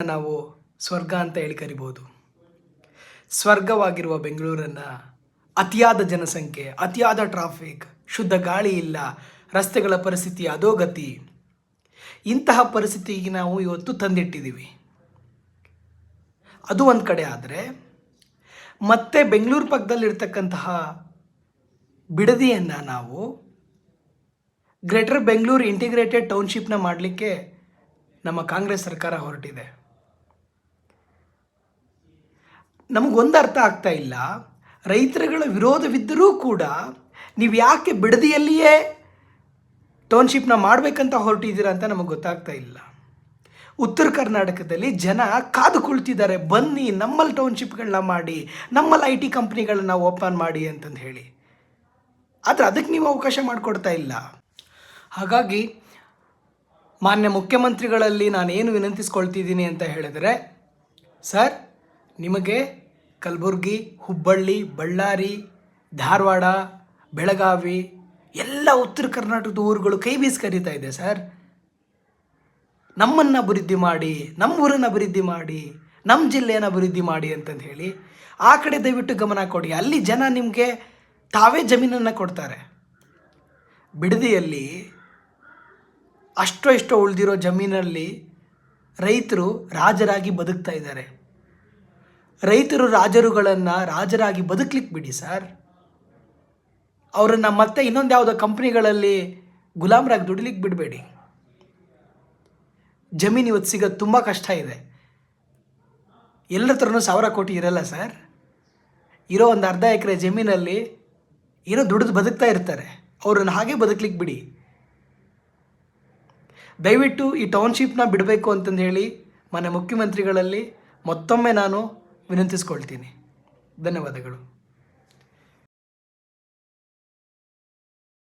ನಾವು ಸ್ವರ್ಗ ಅಂತ ಹೇಳಿ ಕರಿಬೋದು. ಸ್ವರ್ಗವಾಗಿರುವ ಬೆಂಗಳೂರನ್ನು ಅತಿಯಾದ ಜನಸಂಖ್ಯೆ, ಅತಿಯಾದ ಟ್ರಾಫಿಕ್, ಶುದ್ಧ ಗಾಳಿ ಇಲ್ಲ, ರಸ್ತೆಗಳ ಪರಿಸ್ಥಿತಿ ಅಧೋಗತಿ, ಇಂತಹ ಪರಿಸ್ಥಿತಿಗೆ ನಾವು ಇವತ್ತು ತಂದಿಟ್ಟಿದ್ದೀವಿ. ಅದು ಒಂದು ಕಡೆ ಆದರೆ, ಮತ್ತೆ ಬೆಂಗಳೂರು ಪಕ್ಕದಲ್ಲಿರ್ತಕ್ಕಂತಹ ಬಿಡದಿಯನ್ನು ನಾವು ಗ್ರೇಟರ್ ಬೆಂಗಳೂರು ಇಂಟಿಗ್ರೇಟೆಡ್ ಟೌನ್ಶಿಪ್ನ ಮಾಡಲಿಕ್ಕೆ ನಮ್ಮ ಕಾಂಗ್ರೆಸ್ ಸರ್ಕಾರ ಹೊರಟಿದೆ. ನಮಗೊಂದು ಅರ್ಥ ಆಗ್ತಾ ಇಲ್ಲ, ರೈತರುಗಳ ವಿರೋಧವಿದ್ದರೂ ಕೂಡ ನೀವು ಯಾಕೆ ಬಿಡದಿಯಲ್ಲಿಯೇ ಟೌನ್ಶಿಪ್ನ ಮಾಡಬೇಕಂತ ಹೊರಟಿದ್ದೀರಾ ಅಂತ ನಮಗೆ ಗೊತ್ತಾಗ್ತಾ ಇಲ್ಲ. ಉತ್ತರ ಕರ್ನಾಟಕದಲ್ಲಿ ಜನ ಕಾದು ಕುಳಿತಿದ್ದಾರೆ, ಬನ್ನಿ ನಮ್ಮಲ್ಲಿ ಟೌನ್ಶಿಪ್ಗಳನ್ನ ಮಾಡಿ, ನಮ್ಮಲ್ಲಿ IT ಕಂಪ್ನಿಗಳನ್ನ ಓಪನ್ ಮಾಡಿ ಅಂತಂದು ಹೇಳಿ. ಆದರೆ ಅದಕ್ಕೆ ನೀವು ಅವಕಾಶ ಮಾಡಿಕೊಡ್ತಾ ಇಲ್ಲ. ಹಾಗಾಗಿ ಮಾನ್ಯ ಮುಖ್ಯಮಂತ್ರಿಗಳಲ್ಲಿ ನಾನೇನು ವಿನಂತಿಸ್ಕೊಳ್ತಿದ್ದೀನಿ ಅಂತ ಹೇಳಿದರೆ, ಸರ್, ನಿಮಗೆ ಕಲಬುರಗಿ, ಹುಬ್ಬಳ್ಳಿ, ಬಳ್ಳಾರಿ, ಧಾರವಾಡ, ಬೆಳಗಾವಿ ಎಲ್ಲ ಉತ್ತರ ಕರ್ನಾಟಕದ ಊರುಗಳು ಕೈ ಬೀಸಿ ಕರೀತಾ ಇದೆ. ಸರ್, ನಮ್ಮನ್ನು ಅಭಿವೃದ್ಧಿ ಮಾಡಿ, ನಮ್ಮ ಊರನ್ನು ಅಭಿವೃದ್ಧಿ ಮಾಡಿ, ನಮ್ಮ ಜಿಲ್ಲೆಯನ್ನು ಅಭಿವೃದ್ಧಿ ಮಾಡಿ ಅಂತಂದು ಹೇಳಿ ಆ ಕಡೆ ದಯವಿಟ್ಟು ಗಮನ ಕೊಡಿ. ಅಲ್ಲಿ ಜನ ನಿಮಗೆ ತಾವೇ ಜಮೀನನ್ನು ಕೊಡ್ತಾರೆ. ಬಿಡದಿಯಲ್ಲಿ ಅಷ್ಟೋ ಉಳಿದಿರೋ ಜಮೀನಲ್ಲಿ ರೈತರು ರಾಜರಾಗಿ ಬದುಕ್ತಾ ಇದ್ದಾರೆ. ರೈತರು ರಾಜರಾಗಿ ಬದುಕಲಿಕ್ಕೆ ಬಿಡಿ ಸರ್. ಅವರನ್ನು ಮತ್ತೆ ಇನ್ನೊಂದು ಯಾವುದೋ ಕಂಪ್ನಿಗಳಲ್ಲಿ ಗುಲಾಮರಾಗಿ ದುಡಿಲಿಕ್ಕೆ ಬಿಡಬೇಡಿ. ಜಮೀನು ಇವತ್ತು ಸಿಗೋದು ತುಂಬ ಕಷ್ಟ ಇದೆ. ಎಲ್ಲರ ಹತ್ರನೂ 1000 ಕೋಟಿ ಇರಲ್ಲ ಸರ್. ಇರೋ ಒಂದು ಅರ್ಧ ಎಕರೆ ಜಮೀನಲ್ಲಿ ಏನೋ ದುಡಿದು ಬದುಕ್ತಾ ಇರ್ತಾರೆ. ಅವರನ್ನು ಹಾಗೆ ಬದುಕಲಿಕ್ಕೆ ಬಿಡಿ. ದಯವಿಟ್ಟು ಈ ಟೌನ್ಶಿಪ್ನ ಬಿಡಬೇಕು ಅಂತಂದು ಹೇಳಿ ಮಾನ್ಯ ಮುಖ್ಯಮಂತ್ರಿಗಳಲ್ಲಿ ಮತ್ತೊಮ್ಮೆ ನಾನು ವಿನಂತಿಸ್ಕೊಳ್ತೀನಿ. ಧನ್ಯವಾದಗಳು.